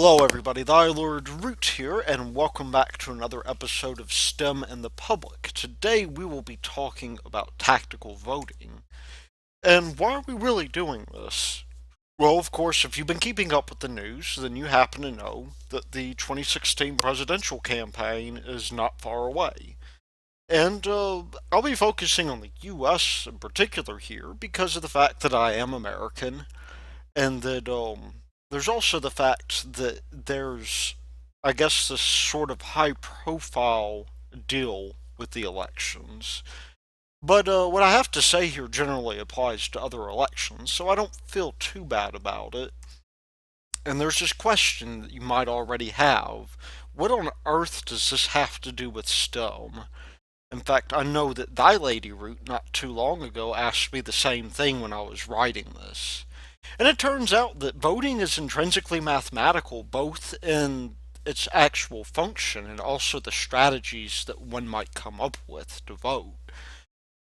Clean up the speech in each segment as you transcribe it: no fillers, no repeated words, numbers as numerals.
Hello everybody, Thy Lord Root here, and welcome back to another episode of STEM and the Public. Today we will be talking about tactical voting. And why are we really doing this? Well, of course, if you've been keeping up with the news, then you happen to know that the 2016 presidential campaign is not far away. And I'll be focusing on the US in particular here because of the fact that I am American and that there's also the fact that there's, I guess, this sort of high profile deal with the elections. But what I have to say here generally applies to other elections, so I don't feel too bad about it. And there's this question that you might already have. What on earth does this have to do with STEM? In fact, I know that Thy Lady Root not too long ago asked me the same thing when I was writing this. And it turns out that voting is intrinsically mathematical, both in its actual function and also the strategies that one might come up with to vote.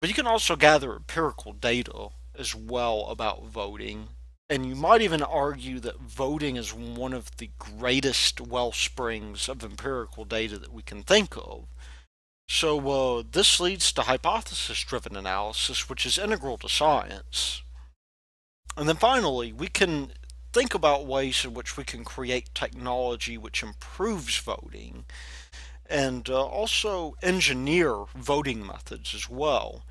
But you can also gather empirical data as well about voting, and you might even argue that voting is one of the greatest well springs of empirical data that we can think of. So, this leads to hypothesis driven analysis, which is integral to science. And then finally, we can think about ways in which we can create technology which improves voting and also engineer voting methods as well.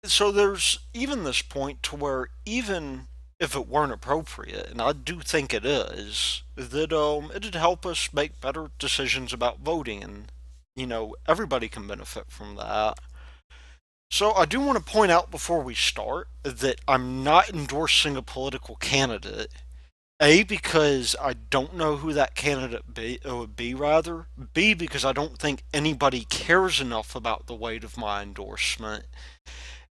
So there's even this point to where even if it weren't appropriate, and I do think it is, that it'd help us make better decisions about voting, and everybody can benefit from that. So I do want to point out before we start that I'm not endorsing a political candidate. A, because I don't know who that candidate would be, rather. B, because I don't think anybody cares enough about the weight of my endorsement.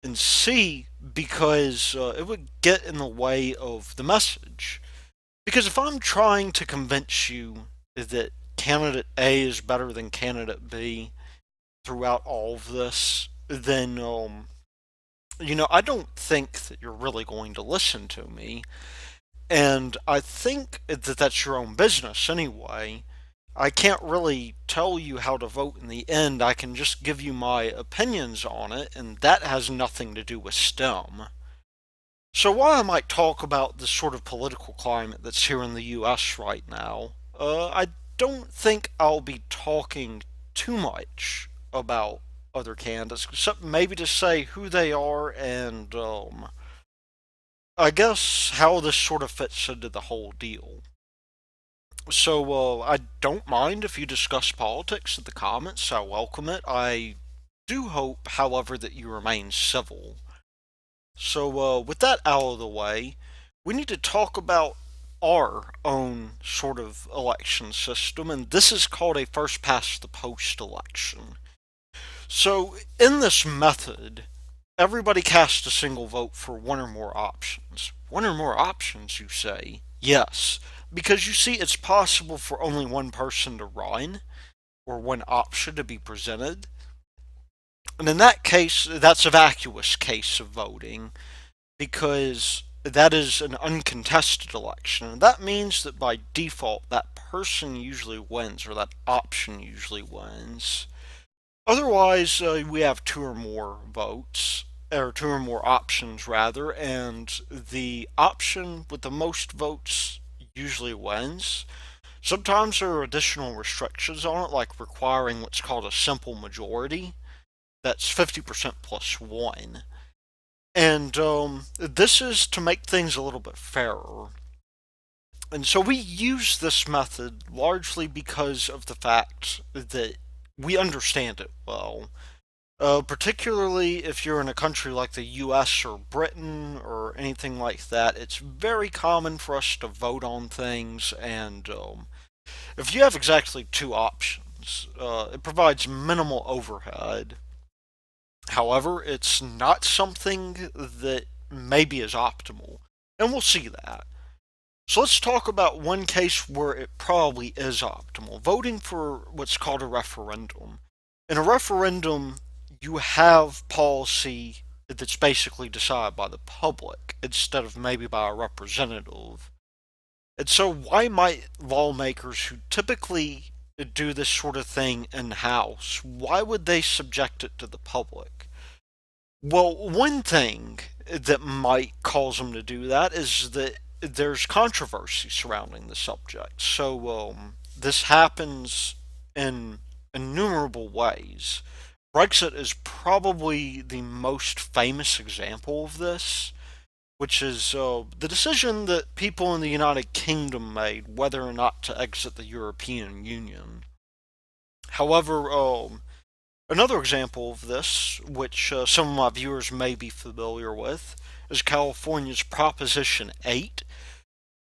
And C, because it would get in the way of the message. Because if I'm trying to convince you that candidate A is better than candidate B throughout all of this, then I don't think that you're really going to listen to me. And I think that that's your own business anyway. I can't really tell you how to vote in the end. I can just give you my opinions on it, and that has nothing to do with STEM. So while I might talk about the sort of political climate that's here in the US right now, I don't think I'll be talking too much about other candidates, except maybe to say who they are and I guess how this sort of fits into the whole deal. So I don't mind if you discuss politics in the comments. I welcome it. I do hope, however, that you remain civil. So with that out of the way, we need to talk about our own sort of election system, and this is called a first-past-the-post election. So, in this method, everybody casts a single vote for one or more options. One or more options, you say? Yes, because you see, it's possible for only one person to run, or one option to be presented. And in that case, that's a vacuous case of voting, because that is an uncontested election. And that means that by default, that person usually wins, or that option usually wins. Otherwise, we have two or more votes, or two or more options rather, and the option with the most votes usually wins. Sometimes there are additional restrictions on it, like requiring what's called a simple majority. That's 50% plus one. And this is to make things a little bit fairer. And so we use this method largely because of the fact that we understand it well. Particularly if you're in a country like the US or Britain or anything like that, it's very common for us to vote on things, and if you have exactly two options, it provides minimal overhead. However, it's not something that maybe is optimal, and we'll see that. So let's talk about one case where it probably is optimal, voting for what's called a referendum. In a referendum, you have policy that's basically decided by the public instead of maybe by a representative. And so, why might lawmakers who typically do this sort of thing in house, why would they subject it to the public? Well, one thing that might cause them to do that is that there's controversy surrounding the subject. So, this happens in innumerable ways. Brexit is probably the most famous example of this, which is the decision that people in the United Kingdom made whether or not to exit the European Union. However, another example of this, which some of my viewers may be familiar with, is California's Proposition 8,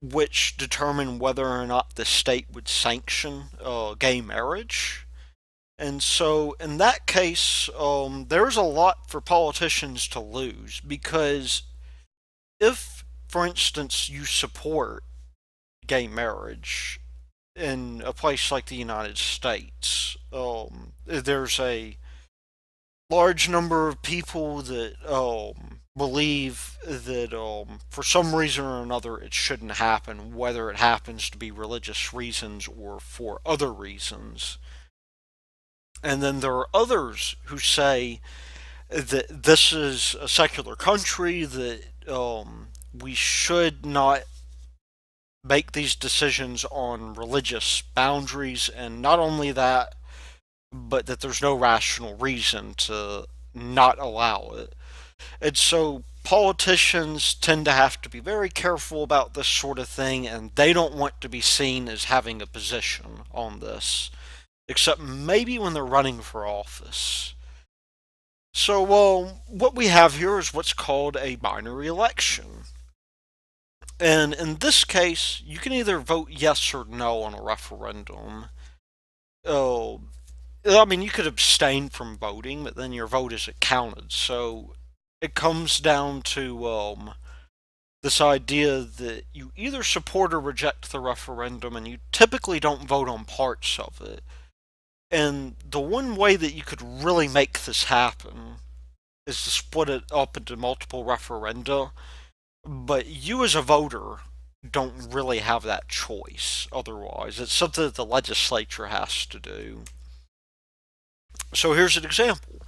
which determined whether or not the state would sanction gay marriage. And so, in that case, there's a lot for politicians to lose because if, for instance, you support gay marriage in a place like the United States, there's a large number of people that believe that for some reason or another it shouldn't happen, whether it happens to be religious reasons or for other reasons. And then there are others who say that this is a secular country, that we should not make these decisions on religious boundaries, and not only that, but that there's no rational reason to not allow it. And so politicians tend to have to be very careful about this sort of thing, and they don't want to be seen as having a position on this, except maybe when they're running for office. So, what we have here is what's called a binary election. And in this case, you can either vote yes or no on a referendum. Oh, I mean, you could abstain from voting, but then your vote isn't counted. So it comes down to this idea that you either support or reject the referendum, and you typically don't vote on parts of it. And the one way that you could really make this happen is to split it up into multiple referenda, but you as a voter don't really have that choice otherwise. It's something that the legislature has to do. So here's an example.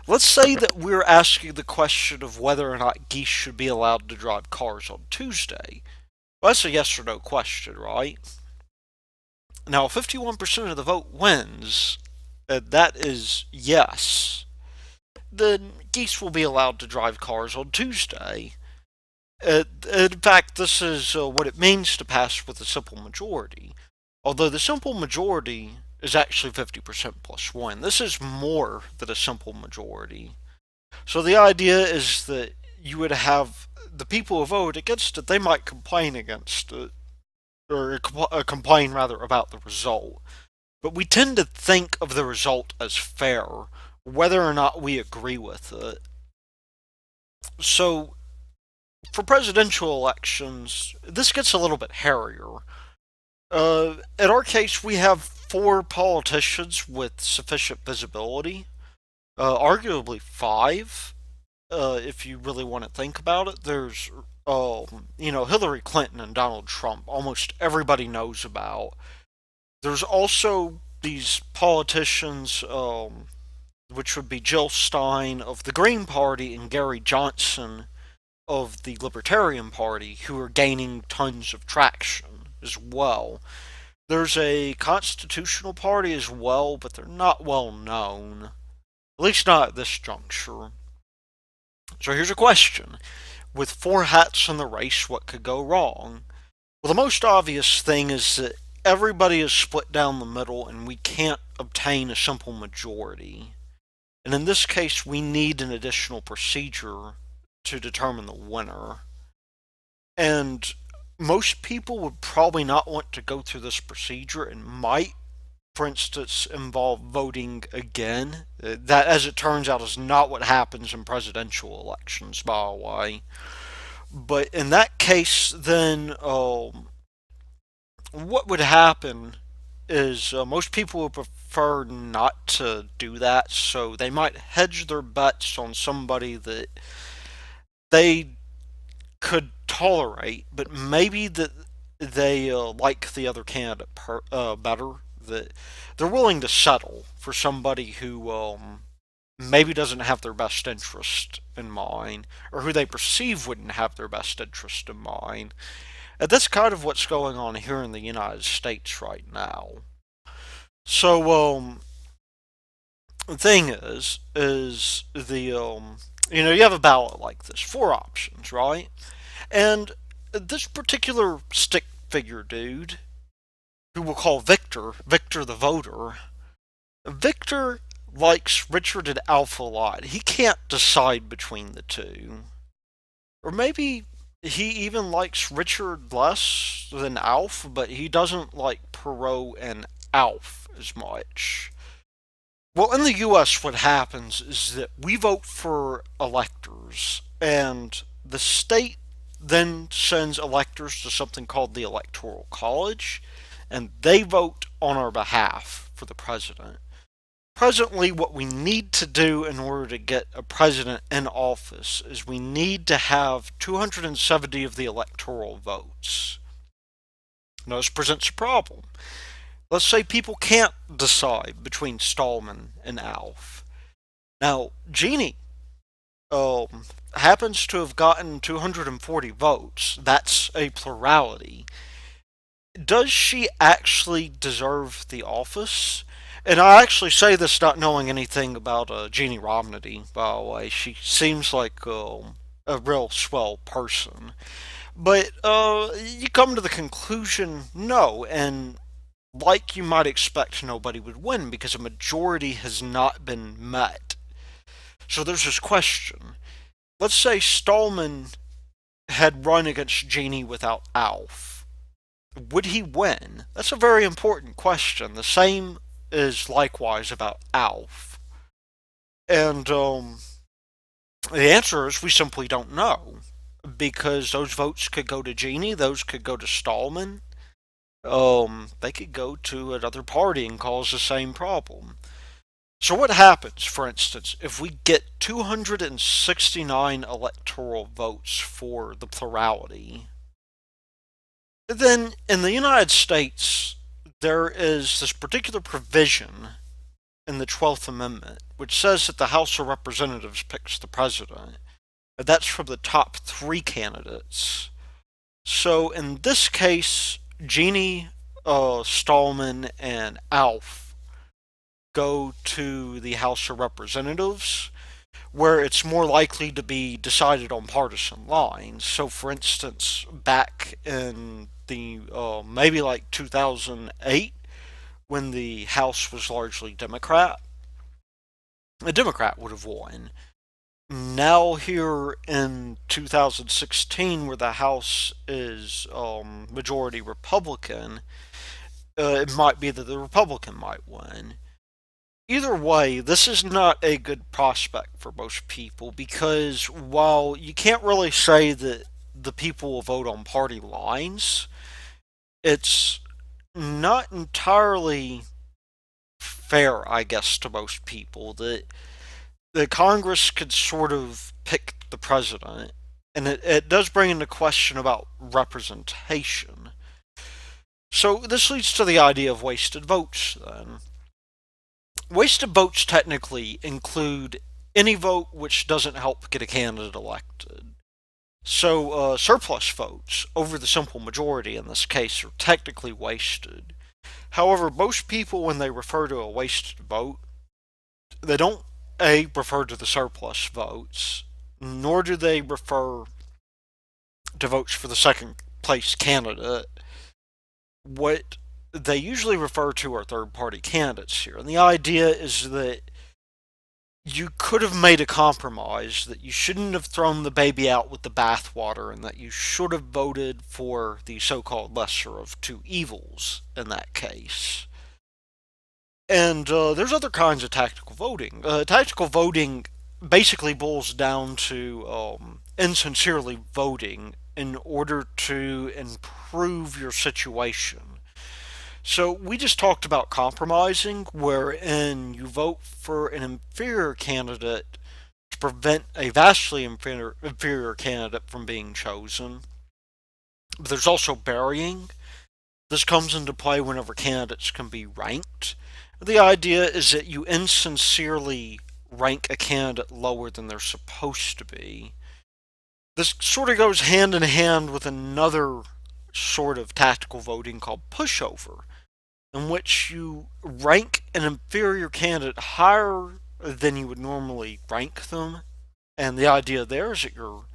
Let's say that we're asking the question of whether or not geese should be allowed to drive cars on Tuesday. Well, that's a yes or no question, right? Now, 51% of the vote wins, and that is yes. Then geese will be allowed to drive cars on Tuesday. In fact, this is what it means to pass with a simple majority. Although the simple majority is actually 50% plus 1. This is more than a simple majority. So the idea is that you would have the people who vote against it, they might complain against it, or complain rather about the result. But we tend to think of the result as fair, whether or not we agree with it. So for presidential elections, this gets a little bit hairier. In our case, we have four politicians with sufficient visibility, arguably five, if you really want to think about it. There's, Hillary Clinton and Donald Trump, almost everybody knows about. There's also these politicians, which would be Jill Stein of the Green Party and Gary Johnson of the Libertarian Party, who are gaining tons of traction as well. There's a Constitutional Party as well, but they're not well known. At least not at this juncture. So here's a question. With four hats in the race, what could go wrong? Well, the most obvious thing is that everybody is split down the middle and we can't obtain a simple majority. And in this case, we need an additional procedure to determine the winner. And most people would probably not want to go through this procedure and might, for instance, involve voting again. That, as it turns out, is not what happens in presidential elections, by the way. But in that case, then what would happen is most people would prefer not to do that, so they might hedge their bets on somebody that they could tolerate, but maybe that they like the other candidate better. That they're willing to settle for somebody who maybe doesn't have their best interest in mind, or who they perceive wouldn't have their best interest in mind. And that's kind of what's going on here in the United States right now. So, the thing is the you have a ballot like this, four options, right? And this particular stick figure dude, who we'll call Victor the voter, Victor likes Richard and Alpha a lot. He can't decide between the two. Or maybe he even likes Richard less than Alf, but he doesn't like Perot and Alf as much. Well, in the US, what happens is that we vote for electors, and the state then sends electors to something called the Electoral College, and they vote on our behalf for the president. Presently, what we need to do in order to get a president in office is we need to have 270 of the electoral votes. Now, this presents a problem. Let's say people can't decide between Stallman and Alf. Now, Jeannie happens to have gotten 240 votes. That's a plurality. Does she actually deserve the office? And I actually say this not knowing anything about Jeannie Ramna T, by the way. She seems like a real swell person. But you come to the conclusion, no, and like you might expect, nobody would win because a majority has not been met. So there's this question. Let's say Stallman had run against Jeannie without Alf. Would he win? That's a very important question. The same is likewise about Alf. And the answer is we simply don't know. Because those votes could go to Jeannie, those could go to Stallman. They could go to another party and cause the same problem. So what happens, for instance, if we get 269 electoral votes for the plurality? Then in the United States, there is this particular provision in the 12th Amendment which says that the House of Representatives picks the president. That's from the top three candidates. So in this case, Jeannie, Stallman, and Alf go to the House of Representatives, where it's more likely to be decided on partisan lines. So, for instance, back in the maybe like 2008, when the House was largely Democrat, a Democrat would have won. Now, here in 2016, where the House is majority Republican, it might be that the Republican might win. Either way, this is not a good prospect for most people because while you can't really say that the people will vote on party lines, it's not entirely fair, I guess, to most people that the Congress could sort of pick the president, and it does bring into question about representation. So this leads to the idea of wasted votes, then. Wasted votes technically include any vote which doesn't help get a candidate elected. So surplus votes over the simple majority in this case are technically wasted. However, most people, when they refer to a wasted vote, they don't refer to the surplus votes, nor do they refer to votes for the second place candidate. What they usually refer to are third party candidates here. And the idea is that you could have made a compromise, that you shouldn't have thrown the baby out with the bathwater, and that you should have voted for the so called lesser of two evils in that case. And there's other kinds of tactical voting. Tactical voting basically boils down to insincerely voting in order to improve your situation. So we just talked about compromising, wherein you vote for an inferior candidate to prevent a vastly inferior candidate from being chosen. But there's also burying. This comes into play whenever candidates can be ranked. The idea is that you insincerely rank a candidate lower than they're supposed to be. This sort of goes hand in hand with another sort of tactical voting called pushover, in which you rank an inferior candidate higher than you would normally rank them. And the idea there is that you're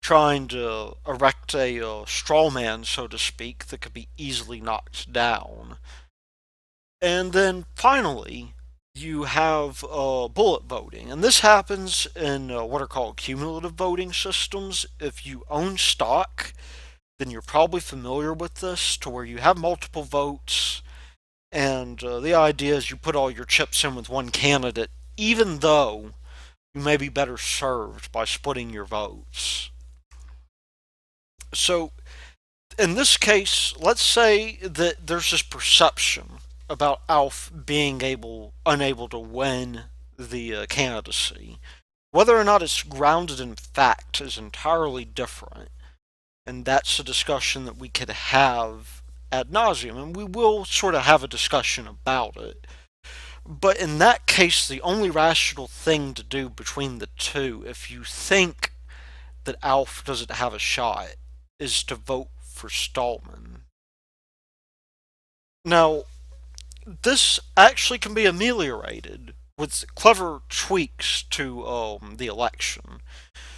trying to erect a straw man, so to speak, that could be easily knocked down. And then finally, you have bullet voting. And this happens in what are called cumulative voting systems. If you own stock, then you're probably familiar with this, to where you have multiple votes. And the idea is you put all your chips in with one candidate, even though you may be better served by splitting your votes. So, in this case, let's say that there's this perception about Alf being unable to win the candidacy. Whether or not it's grounded in fact is entirely different, and that's a discussion that we could have ad nauseum, and we will sort of have a discussion about it. But in that case, the only rational thing to do between the two, if you think that Alf doesn't have a shot, is to vote for Stallman. Now, this actually can be ameliorated with clever tweaks to the election.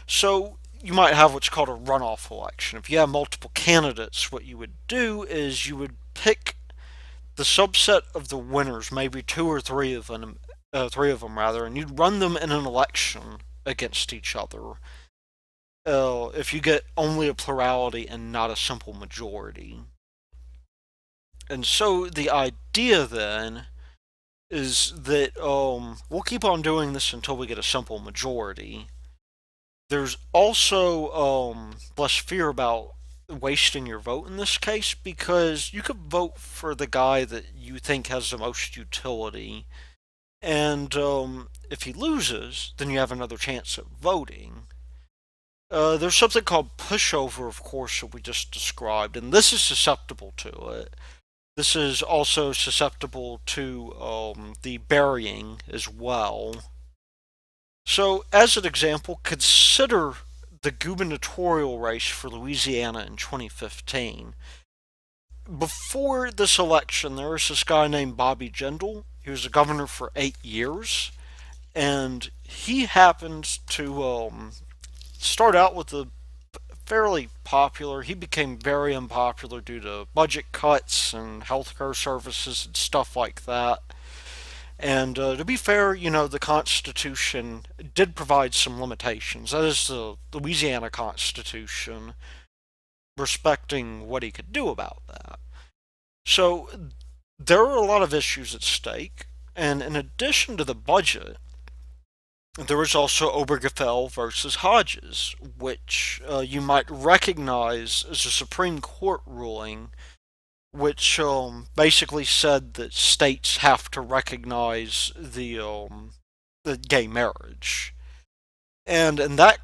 So, you might have what's called a runoff election. If you have multiple candidates, what you would do is you would pick the subset of the winners, maybe two or three of them rather, and you'd run them in an election against each other. If you get only a plurality and not a simple majority. And so the idea then is that we'll keep on doing this until we get a simple majority. There's also less fear about wasting your vote in this case, because you could vote for the guy that you think has the most utility, and if he loses, then you have another chance at voting. There's something called pushover, of course, that we just described, and this is susceptible to it. This is also susceptible to the burying as well. So, as an example, consider the gubernatorial race for Louisiana in 2015. Before this election, there was this guy named Bobby Jindal. He was a governor for 8 years, and he happened to start out with a fairly popular. He became very unpopular due to budget cuts and healthcare services and stuff like that. And to be fair, the Constitution did provide some limitations. That is the Louisiana Constitution, respecting what he could do about that. So there are a lot of issues at stake, and in addition to the budget, there was also Obergefell versus Hodges, which you might recognize as a Supreme Court ruling, which basically said that states have to recognize the gay marriage. And that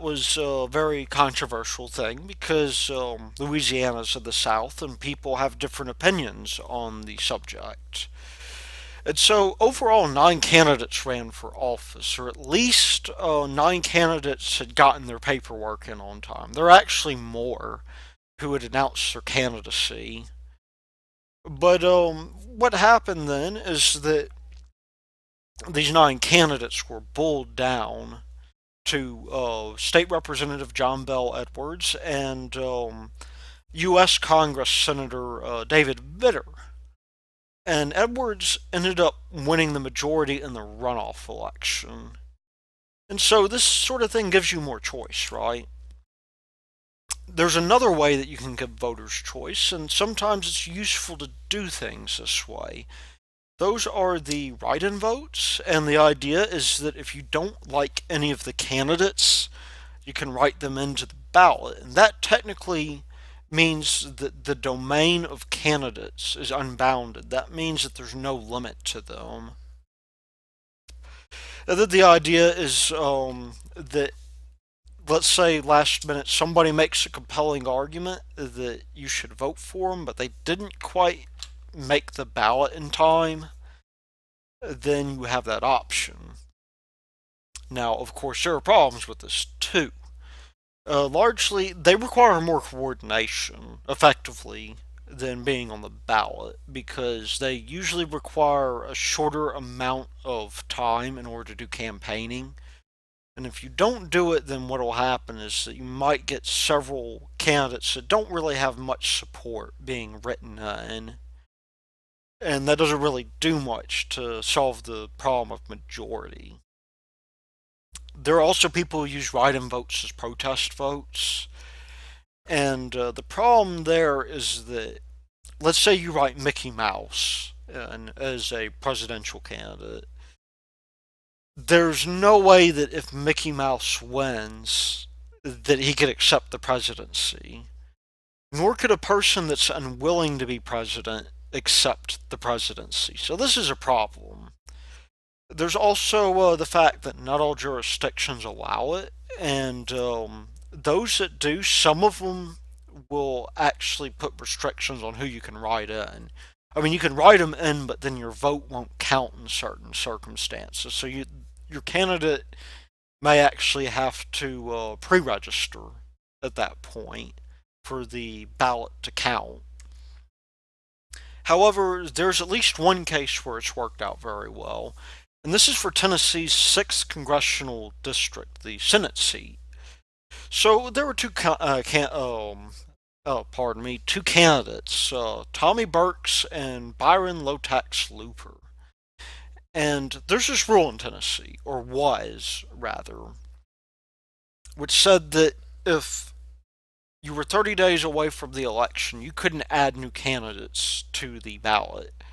was a very controversial thing, because Louisiana's in the South and people have different opinions on the subject. And so, overall, 9 candidates ran for office, or at least 9 candidates had gotten their paperwork in on time. There are actually more who had announced their candidacy. But what happened then is that these 9 candidates were bulled down to State Representative John Bell Edwards and U.S. Congress Senator David Vitter. And Edwards ended up winning the majority in the runoff election. And so this sort of thing gives you more choice, right? There's another way that you can give voters choice, and sometimes it's useful to do things this way. Those are the write-in votes, and the idea is that if you don't like any of the candidates, you can write them into the ballot, and that technically means that the domain of candidates is unbounded. That means that there's no limit to them. And then the idea is that let's say last minute somebody makes a compelling argument that you should vote for them, but they didn't quite make the ballot in time, then you have that option. Now, of course, there are problems with this too. Largely, they require more coordination, effectively, than being on the ballot because they usually require a shorter amount of time in order to do campaigning. And if you don't do it, then what will happen is that you might get several candidates that don't really have much support being written in. And that doesn't really do much to solve the problem of majority. There are also people who use write-in votes as protest votes. And the problem there is that, let's say you write Mickey Mouse as a presidential candidate. There's no way that if Mickey Mouse wins, that he could accept the presidency. Nor could a person that's unwilling to be president accept the presidency. So this is a problem. There's also the fact that not all jurisdictions allow it, and those that do, some of them will actually put restrictions on who you can write in. I mean, you can write them in, but then your vote won't count in certain circumstances. So your candidate may actually have to pre-register at that point for the ballot to count. However, there's at least one case where it's worked out very well, and this is for Tennessee's 6th congressional district, the Senate seat. So there were two two candidates, Tommy Burks and Byron Lotax Looper. And there's this rule in Tennessee, or was rather, which said that if you were 30 days away from the election, you couldn't add new candidates to the ballot.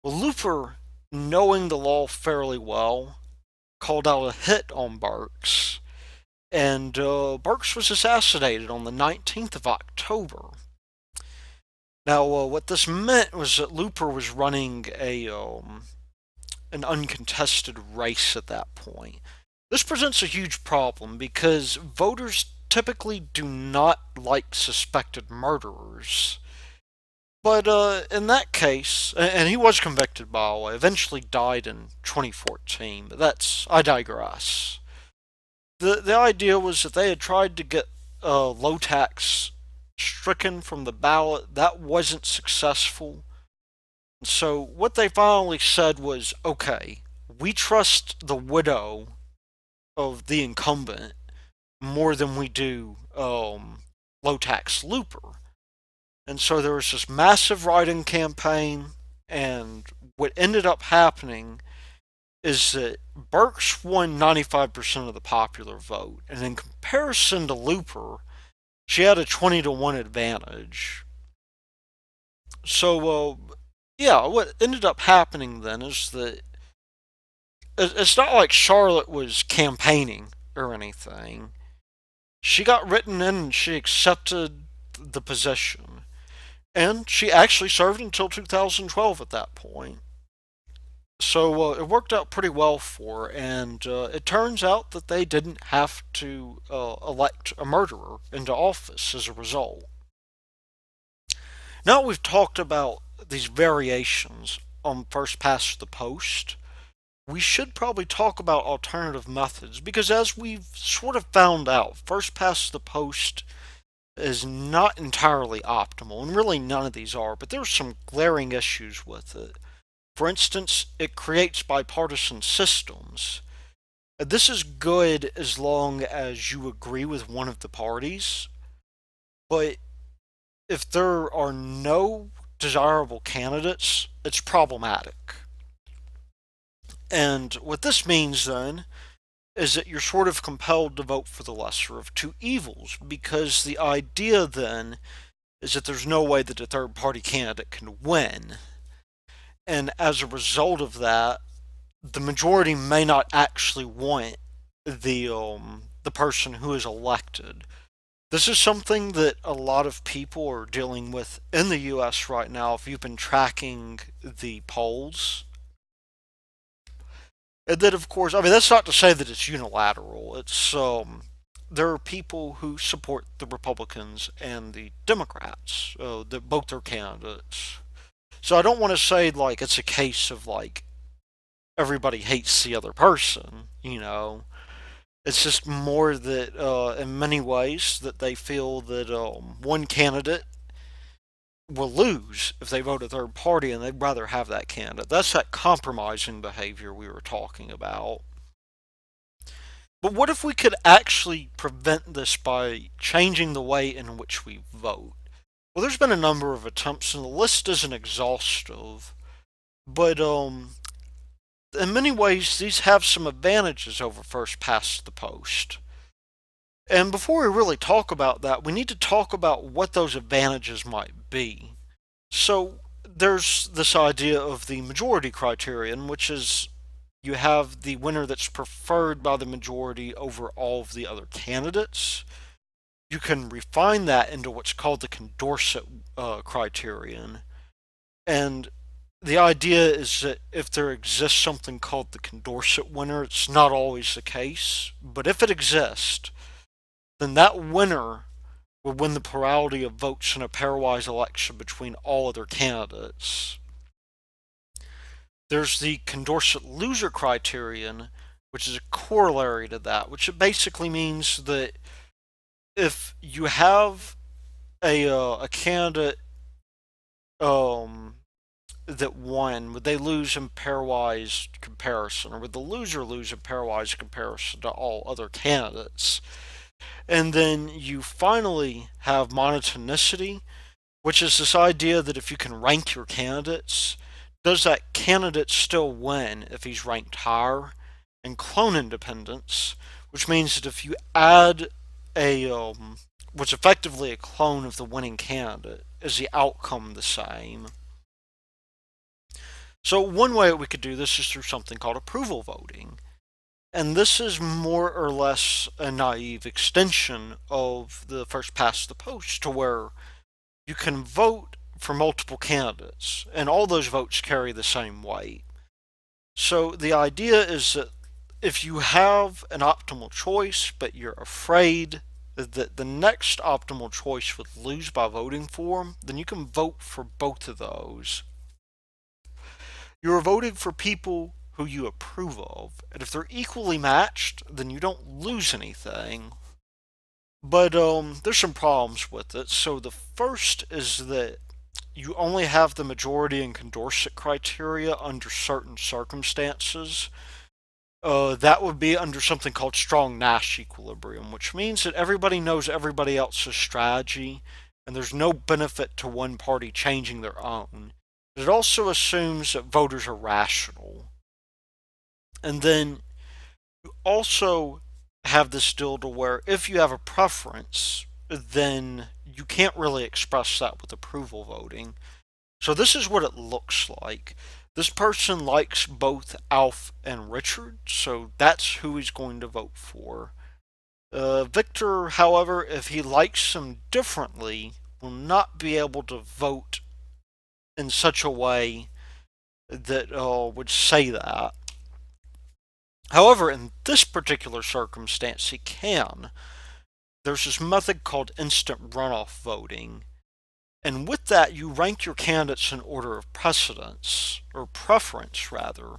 Well, Looper, knowing the law fairly well, called out a hit on Burks, and Burks was assassinated on the 19th of October. Now, what this meant was that Looper was running an uncontested race at that point. This presents a huge problem because voters typically do not like suspected murderers. But in that case, and he was convicted, by the way, eventually died in 2014, but I digress. The idea was that they had tried to get low tax stricken from the ballot. That wasn't successful. So what they finally said was, okay, we trust the widow of the incumbent more than we do low tax Looper. And so there was this massive write-in campaign, and what ended up happening is that Burks won 95% of the popular vote, and in comparison to Looper, she had a 20-1 advantage. So, yeah, what ended up happening then is that it's not like Charlotte was campaigning or anything. She got written in and she accepted the position. And she actually served until 2012 at that point. So it worked out pretty well for her, and it turns out that they didn't have to elect a murderer into office as a result. Now we've talked about these variations on first past the post, we should probably talk about alternative methods because as we've sort of found out, first past the post is not entirely optimal, and really none of these are, but there's some glaring issues with it. For instance, it creates bipartisan systems. This is good as long as you agree with one of the parties, but if there are no desirable candidates, it's problematic. And what this means then is that you're sort of compelled to vote for the lesser of two evils, because the idea then is that there's no way that a third party candidate can win. And as a result of that, the majority may not actually want the person who is elected. This is something that a lot of people are dealing with in the US right now if you've been tracking the polls. And then, of course, I mean, that's not to say that it's unilateral. It's there are people who support the Republicans and the Democrats, both their candidates. So I don't want to say like it's a case of like everybody hates the other person, you know. It's just more that in many ways that they feel that one candidate will lose if they vote a third party and they'd rather have that candidate. That's that compromising behavior we were talking about. But what if we could actually prevent this by changing the way in which we vote? Well, there's been a number of attempts, and the list isn't exhaustive, but in many ways these have some advantages over first past the post. And before we really talk about that, we need to talk about what those advantages might be. So there's this idea of the majority criterion, which is you have the winner that's preferred by the majority over all of the other candidates. You can refine that into what's called the Condorcet criterion. And the idea is that if there exists something called the Condorcet winner, it's not always the case, but if it exists, then that winner would win the plurality of votes in a pairwise election between all other candidates. There's the Condorcet loser criterion, which is a corollary to that, which basically means that if you have a candidate that won, would they lose in pairwise comparison, or would the loser lose in pairwise comparison to all other candidates? And then you finally have monotonicity, which is this idea that if you can rank your candidates, does that candidate still win if he's ranked higher? And clone independence, which means that if you add what's effectively a clone of the winning candidate, is the outcome the same? So one way we could do this is through something called approval voting. And this is more or less a naive extension of the first past the post, to where you can vote for multiple candidates, and all those votes carry the same weight. So the idea is that if you have an optimal choice, but you're afraid that the next optimal choice would lose by voting for them, then you can vote for both of those. You're voting for people who you approve of, and if they're equally matched, then you don't lose anything. But there's some problems with it. So the first is that you only have the majority and Condorcet criteria under certain circumstances. That would be under something called strong Nash equilibrium, which means that everybody knows everybody else's strategy, and there's no benefit to one party changing their own. It also assumes that voters are rational. And then you also have this deal to where if you have a preference, then you can't really express that with approval voting. So this is what it looks like. This person likes both Alf and Richard, so that's who he's going to vote for. Victor, however, if he likes them differently, will not be able to vote in such a way that would say that. However, in this particular circumstance, he can. There's this method called Instant-Runoff voting, and with that, you rank your candidates in order of precedence, or preference rather.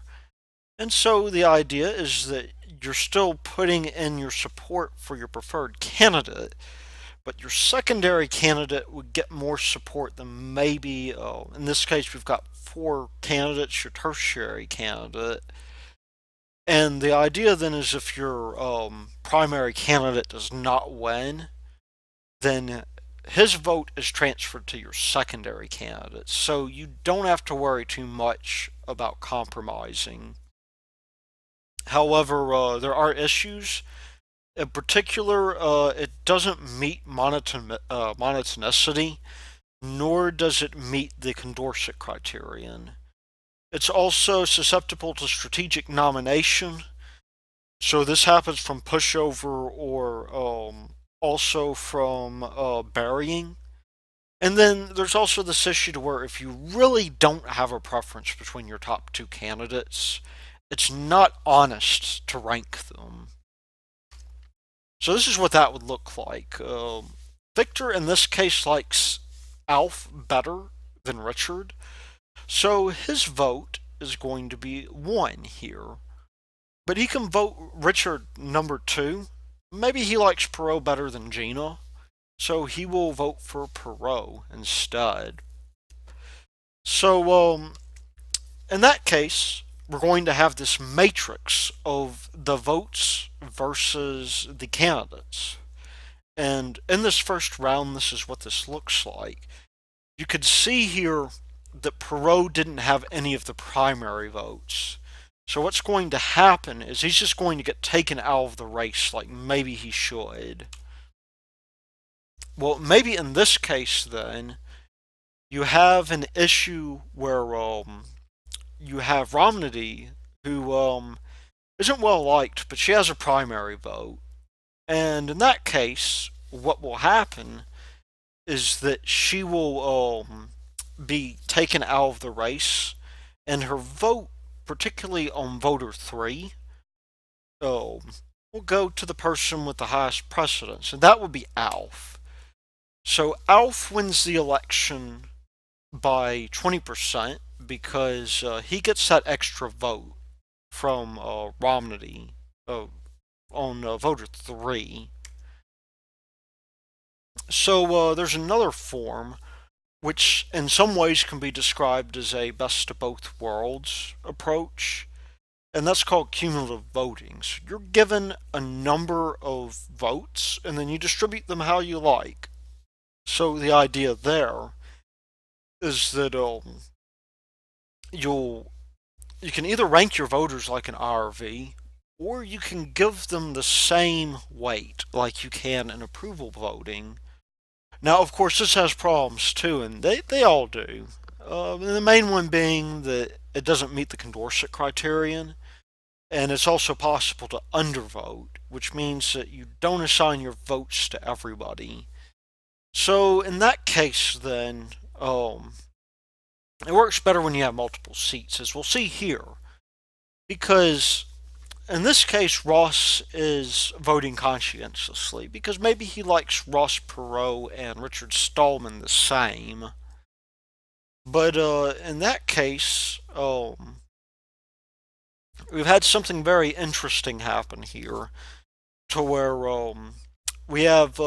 And so the idea is that you're still putting in your support for your preferred candidate, but your secondary candidate would get more support than maybe, in this case, we've got 4 candidates, your tertiary candidate. And the idea then is if your primary candidate does not win, then his vote is transferred to your secondary candidate. So you don't have to worry too much about compromising. However, there are issues. In particular, it doesn't meet monotonicity, nor does it meet the Condorcet criterion. It's also susceptible to strategic nomination. So this happens from pushover or also from burying. And then there's also this issue to where if you really don't have a preference between your top 2 candidates, it's not honest to rank them. So this is what that would look like. Victor in this case likes Alf better than Richard, so his vote is going to be 1 here. But he can vote Richard number 2. Maybe he likes Perot better than Gina, so he will vote for Perot instead. So, in that case, we're going to have this matrix of the votes versus the candidates. And in this first round, this is what this looks like. You could see here that Perot didn't have any of the primary votes. So what's going to happen is he's just going to get taken out of the race like maybe he should. Well, maybe in this case then, you have an issue where you have Ramna T, who isn't well liked, but she has a primary vote. And in that case, what will happen is that she will be taken out of the race, and her vote, particularly on voter 3, will go to the person with the highest precedence, and that would be Alf. So Alf wins the election by 20% because he gets that extra vote from Ramna T on voter 3. So there's another form which in some ways can be described as a best of both worlds approach, and that's called cumulative voting. So you're given a number of votes, and then you distribute them how you like. So the idea there is that you can either rank your voters like an IRV, or you can give them the same weight like you can in approval voting. Now, of course, this has problems too, and they all do. The main one being that it doesn't meet the Condorcet criterion, and it's also possible to undervote, which means that you don't assign your votes to everybody. So in that case, then, it works better when you have multiple seats, as we'll see here, because in this case, Ross is voting conscientiously because maybe he likes Ross Perot and Richard Stallman the same. But in that case, we've had something very interesting happen here, to where we have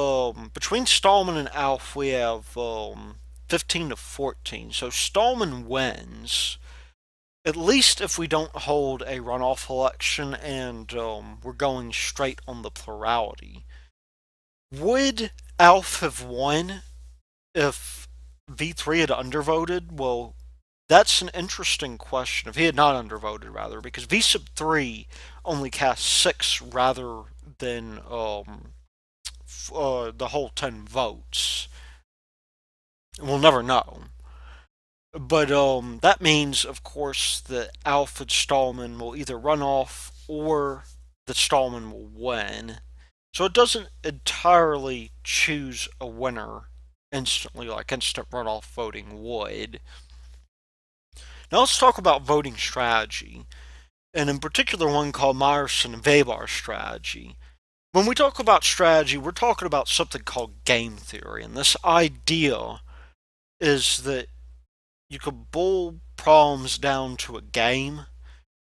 between Stallman and Alf, we have 15 to 14. So Stallman wins, at least if we don't hold a runoff election and we're going straight on the plurality. Would Alf have won if V3 had undervoted? Well, that's an interesting question. If he had not undervoted, rather, because V sub 3 only casts 6 rather than the whole 10 votes. We'll never know. But that means, of course, that Alf and Stallman will either run off or that Stallman will win. So it doesn't entirely choose a winner instantly like instant runoff voting would. Now let's talk about voting strategy, and in particular one called Myerson-Weber strategy. When we talk about strategy, we're talking about something called game theory, and this idea is that you could boil problems down to a game,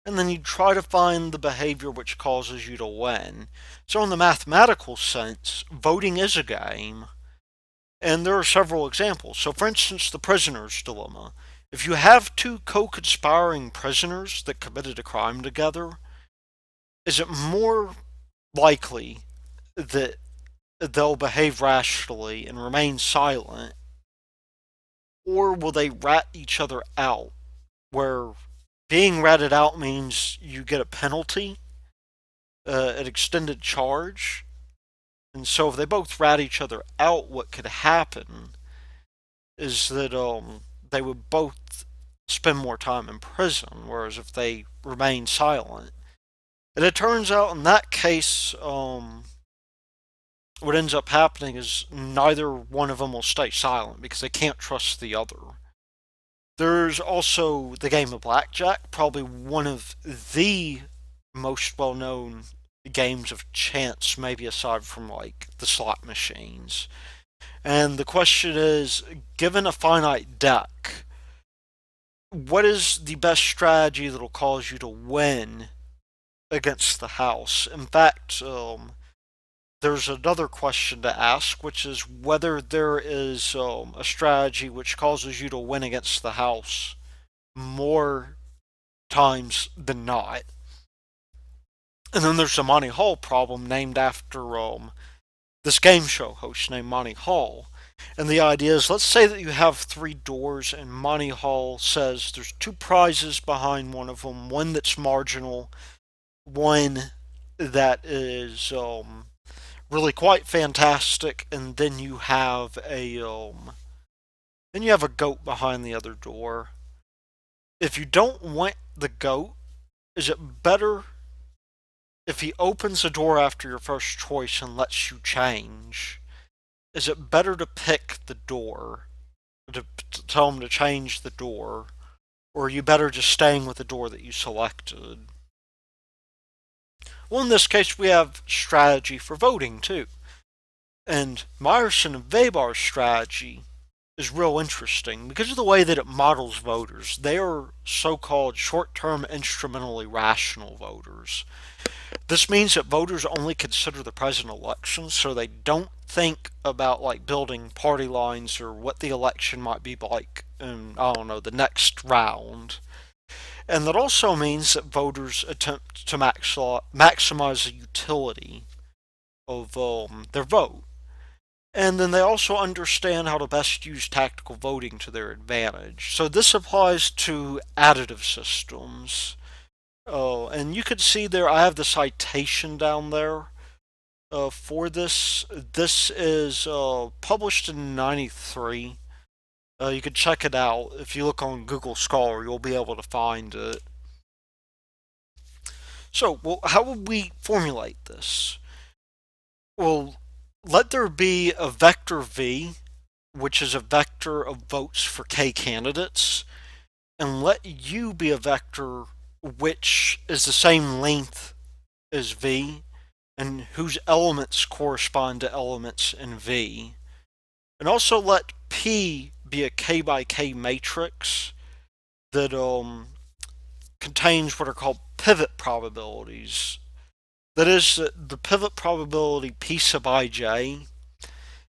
and then you try to find the behavior which causes you to win. So in the mathematical sense, voting is a game, and there are several examples. So for instance, the prisoner's dilemma. If you have two co-conspiring prisoners that committed a crime together, is it more likely that they'll behave rationally and remain silent, or will they rat each other out, where being ratted out means you get a penalty, an extended charge, and so if they both rat each other out, what could happen is that they would both spend more time in prison, whereas if they remain silent. And it turns out in that case, what ends up happening is neither one of them will stay silent because they can't trust the other. There's also the game of blackjack, probably one of the most well-known games of chance, maybe aside from like the slot machines. And the question is, given a finite deck, what is the best strategy that'll cause you to win against the house? In fact, there's another question to ask, which is whether there is a strategy which causes you to win against the house more times than not. And then there's the Monty Hall problem, named after this game show host named Monty Hall. And the idea is, let's say that you have three doors, and Monty Hall says there's two prizes behind one of them, one that's marginal, one that is really quite fantastic, and then you have a goat behind the other door. If you don't want the goat, is it better if he opens the door after your first choice and lets you change? Is it better to pick the door, to tell him to change the door, or are you better just staying with the door that you selected? Well, in this case, we have strategy for voting too. And Myerson-Weber's strategy is real interesting because of the way that it models voters. They are so-called short-term instrumentally rational voters. This means that voters only consider the present election, so they don't think about like building party lines or what the election might be like in, I don't know, the next round. And that also means that voters attempt to maximize the utility of their vote. And then they also understand how to best use tactical voting to their advantage. So this applies to additive systems. Oh, and you could see there, I have the citation down there for this. This is published in '93. You can check it out. If you look on Google Scholar, you'll be able to find it. So, well, how would we formulate this? Well, let there be a vector V, which is a vector of votes for k candidates, and let U be a vector which is the same length as V, and whose elements correspond to elements in V. And also let P be a k by k matrix that contains what are called pivot probabilities. That is, the pivot probability P sub ij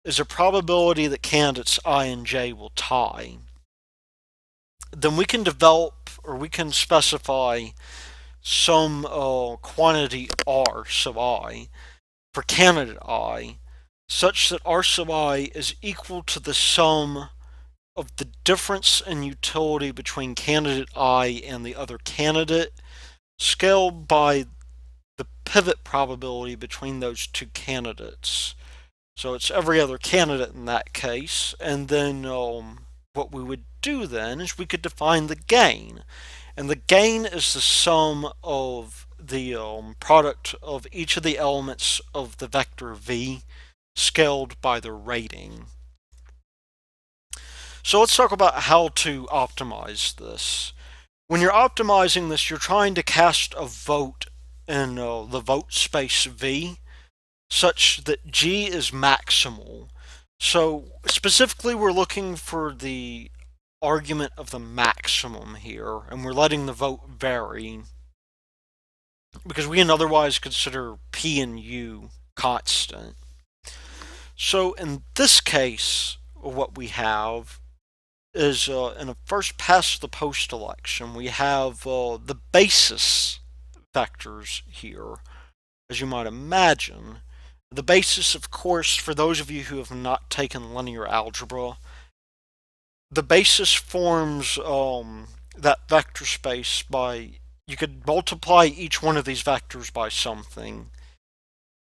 is a probability that candidates I and j will tie. Then we can develop, or we can specify some quantity R sub I for candidate I, such that R sub I is equal to the sum of the difference in utility between candidate I and the other candidate, scaled by the pivot probability between those two candidates. So it's every other candidate in that case. And then what we would do then is we could define the gain. And the gain is the sum of the product of each of the elements of the vector V scaled by their rating. So let's talk about how to optimize this. When you're optimizing this, you're trying to cast a vote in the vote space V such that G is maximal. So specifically, we're looking for the argument of the maximum here, and we're letting the vote vary because we can otherwise consider P and U constant. So in this case, what we have is in a first-past-the-post election, we have the basis vectors here, as you might imagine. The basis, of course, for those of you who have not taken linear algebra, the basis forms that vector space by, you could multiply each one of these vectors by something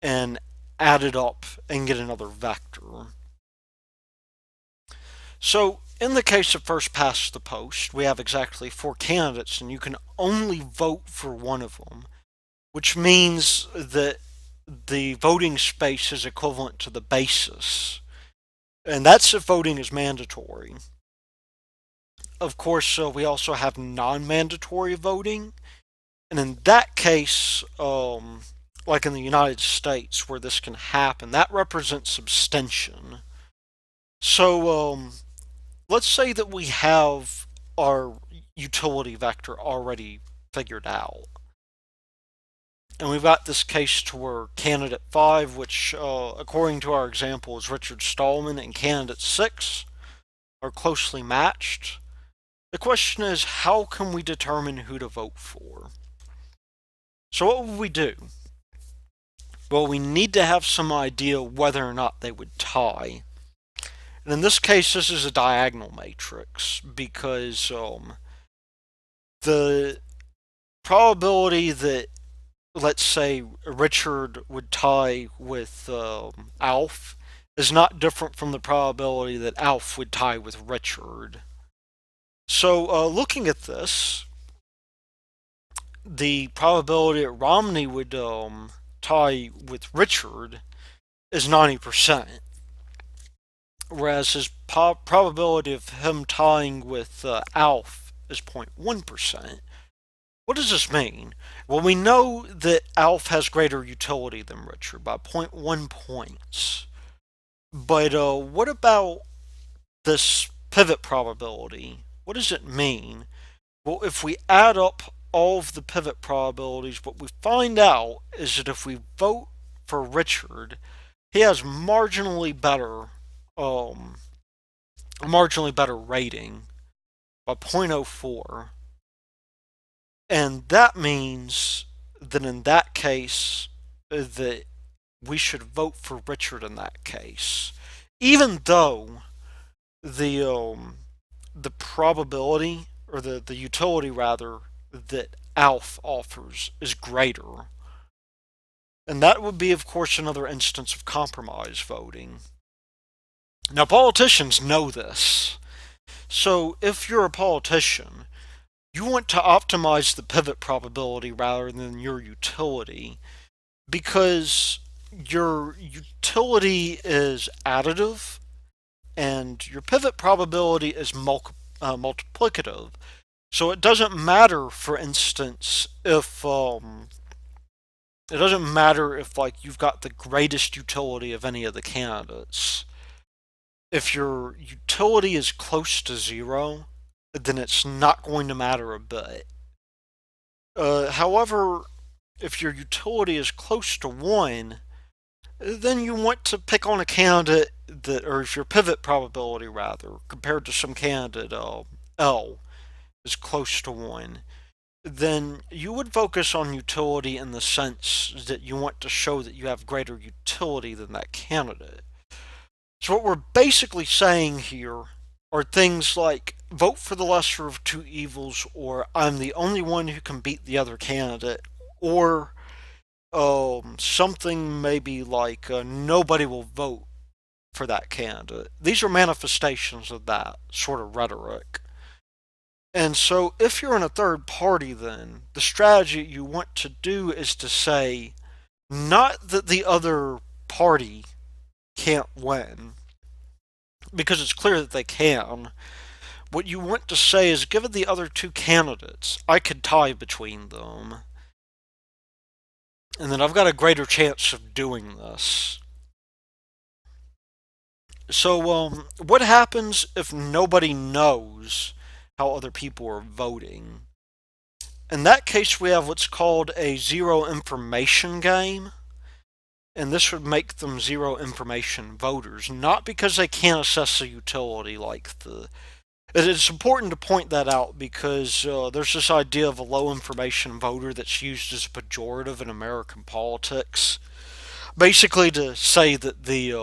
and add it up and get another vector. So in the case of first past the post, we have exactly 4 candidates, and you can only vote for one of them, which means that the voting space is equivalent to the basis. And that's if voting is mandatory. Of course, we also have non-mandatory voting. And in that case, like in the United States where this can happen, that represents abstention. So let's say that we have our utility vector already figured out. And we've got this case to where candidate 5, which according to our example is Richard Stallman, and candidate 6 are closely matched. The question is, how can we determine who to vote for? So what would we do? Well, we need to have some idea whether or not they would tie. And in this case, this is a diagonal matrix because the probability that, let's say, Richard would tie with Alf is not different from the probability that Alf would tie with Richard. So looking at this, the probability that Romney would tie with Richard is 90%, whereas his probability of him tying with Alf is 0.1%. What does this mean? Well, we know that Alf has greater utility than Richard by 0.1 points. But what about this pivot probability? What does it mean? Well, if we add up all of the pivot probabilities, what we find out is that if we vote for Richard, he has a marginally better rating by 0.04. And that means that in that case, that we should vote for Richard in that case, even though the probability, or the utility rather, that Alf offers is greater. And that would be, of course, another instance of compromise voting. Now, politicians know this. So if you're a politician, you want to optimize the pivot probability rather than your utility, because your utility is additive and your pivot probability is multiplicative. So it doesn't matter, for instance, if like you've got the greatest utility of any of the candidates. If your utility is close to 0, then it's not going to matter a bit. However, if your utility is close to 1, then you want to pick on a candidate that, or if your pivot probability rather, compared to some candidate L is close to 1, then you would focus on utility in the sense that you want to show that you have greater utility than that candidate. So what we're basically saying here are things like vote for the lesser of two evils, or I'm the only one who can beat the other candidate, or something maybe like nobody will vote for that candidate. These are manifestations of that sort of rhetoric. And so if you're in a third party, then the strategy you want to do is to say, not that the other party can't win, because it's clear that they can. What you want to say is, given the other two candidates, I could tie between them, and then I've got a greater chance of doing this. So, what happens if nobody knows how other people are voting? In that case, we have what's called a zero information game, and this would make them zero information voters, not because they can't assess a utility like the... It's important to point that out because there's this idea of a low information voter that's used as a pejorative in American politics, basically to say that the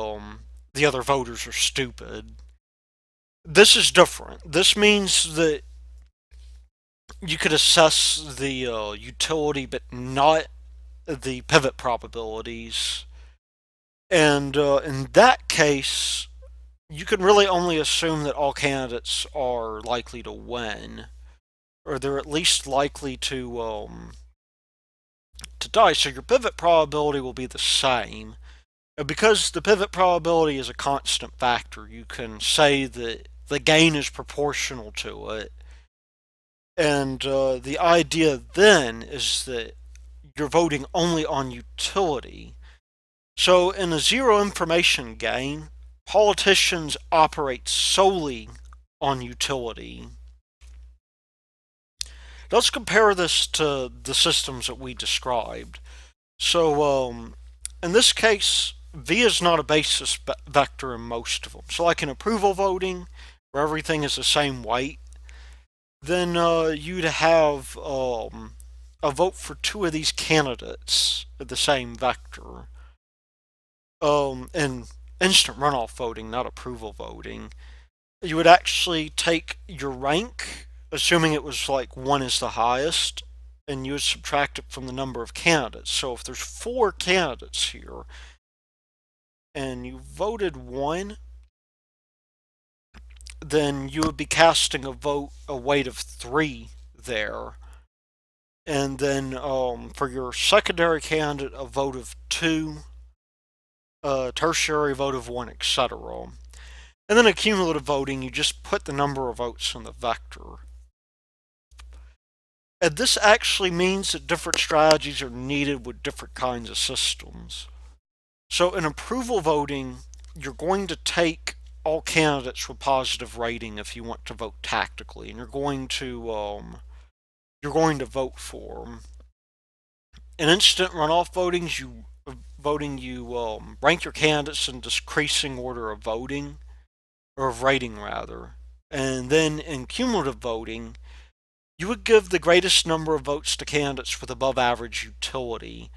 other voters are stupid. This is different. This means that you could assess the utility, but not the pivot probabilities. And in that case, you can really only assume that all candidates are likely to win, or they're at least likely to die. So your pivot probability will be the same. Because the pivot probability is a constant factor, you can say that the gain is proportional to it. And the idea then is that you're voting only on utility. So, in a zero information game, politicians operate solely on utility. Let's compare this to the systems that we described. So, in this case, V is not a basis vector in most of them. So, like in approval voting, where everything is the same weight, then you'd have a vote for two of these candidates at the same vector. In instant runoff voting, not approval voting, you would actually take your rank, assuming it was like 1 is the highest, and you would subtract it from the number of candidates. So if there's 4 candidates here, and you voted 1, then you would be casting a weight of 3 there. And then for your secondary candidate, a vote of 2, tertiary vote of 1, etc. And then a cumulative voting, you just put the number of votes in the vector. And this actually means that different strategies are needed with different kinds of systems. So in approval voting, you're going to take all candidates with positive rating if you want to vote tactically, and you're going to vote for them. In instant runoff voting, you rank your candidates in decreasing order of voting, or of rating rather. And then in cumulative voting, you would give the greatest number of votes to candidates with above average utility,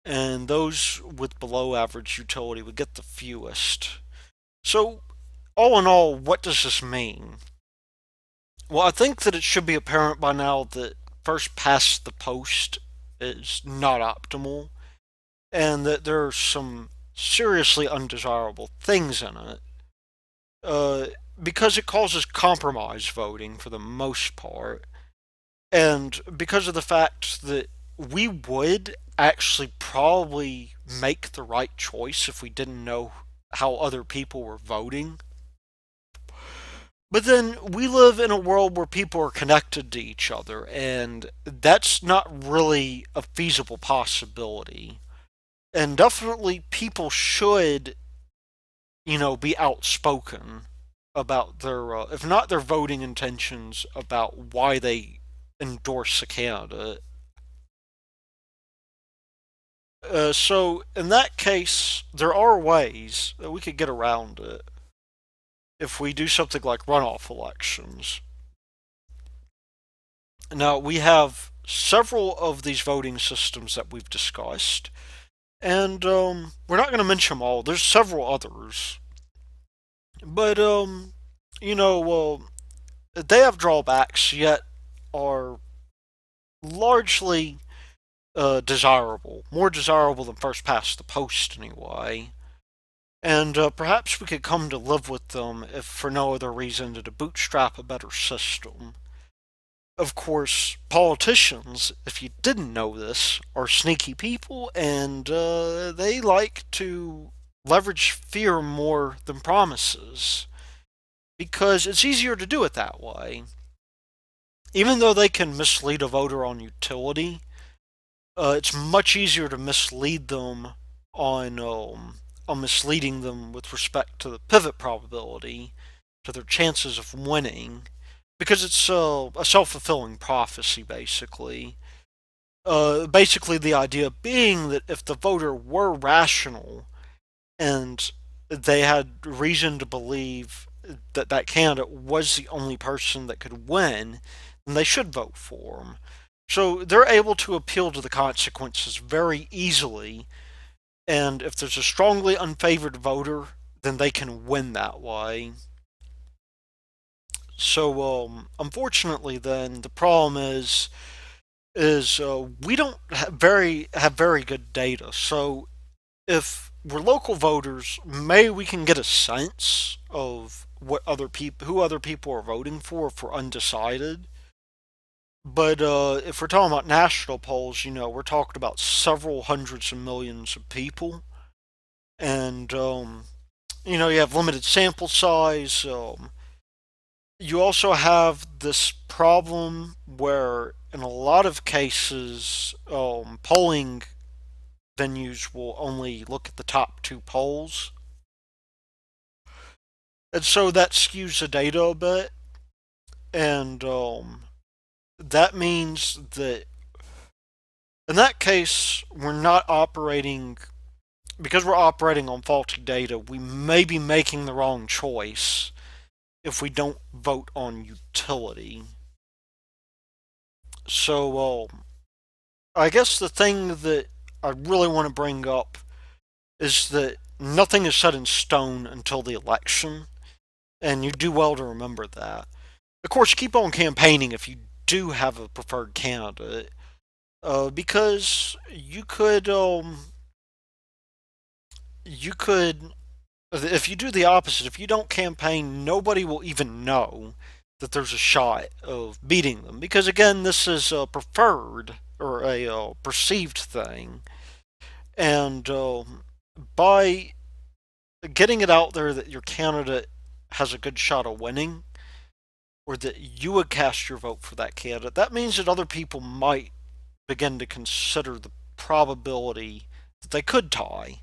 and those with below average utility would get the fewest. So, all in all, what does this mean? Well, I think that it should be apparent by now that first past the post is not optimal, and that there are some seriously undesirable things in it. Because it causes compromise voting for the most part, and because of the fact that we would actually probably make the right choice if we didn't know how other people were voting. But then we live in a world where people are connected to each other, and that's not really a feasible possibility. And definitely people should, be outspoken about their, if not their voting intentions, about why they endorse a candidate. So in that case, there are ways that we could get around it if we do something like runoff elections. Now, we have several of these voting systems that we've discussed, and we're not going to mention them all. There's several others. But, they have drawbacks, yet are largely desirable. More desirable than first past the post, anyway. And perhaps we could come to live with them if for no other reason than to bootstrap a better system. Of course, politicians, if you didn't know this, are sneaky people, and they like to leverage fear more than promises, because it's easier to do it that way. Even though they can mislead a voter on utility, it's much easier to mislead them on misleading them with respect to the pivot probability, to their chances of winning, because it's a self-fulfilling prophecy, basically. Basically, the idea being that if the voter were rational and they had reason to believe that that candidate was the only person that could win, then they should vote for him. So they're able to appeal to the consequences very easily, and if there's a strongly unfavored voter, then they can win that way. So, unfortunately, then the problem is we don't have very good data. So, if we're local voters, maybe we can get a sense of who other people are voting for if we're undecided. But if we're talking about national polls, we're talking about several hundreds of millions of people, and you have limited sample size. you also have this problem where, in a lot of cases, polling venues will only look at the top two polls. And so that skews the data a bit. And that means that in that case, we're not operating, because we're operating on faulty data, we may be making the wrong choice if we don't vote on utility. So, I guess the thing that I really want to bring up is that nothing is set in stone until the election, and you do well to remember that. Of course, keep on campaigning if you do have a preferred candidate, because you could, if you do the opposite, if you don't campaign, nobody will even know that there's a shot of beating them, because again, this is a preferred or a perceived thing, and by getting it out there that your candidate has a good shot of winning, or that you would cast your vote for that candidate, that means that other people might begin to consider the probability that they could tie.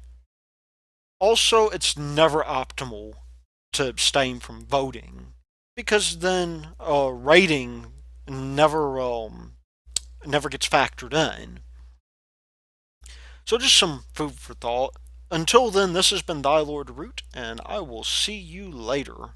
Also, it's never optimal to abstain from voting, because then rating never gets factored in. So just some food for thought. Until then, this has been Thy Lord Root, and I will see you later.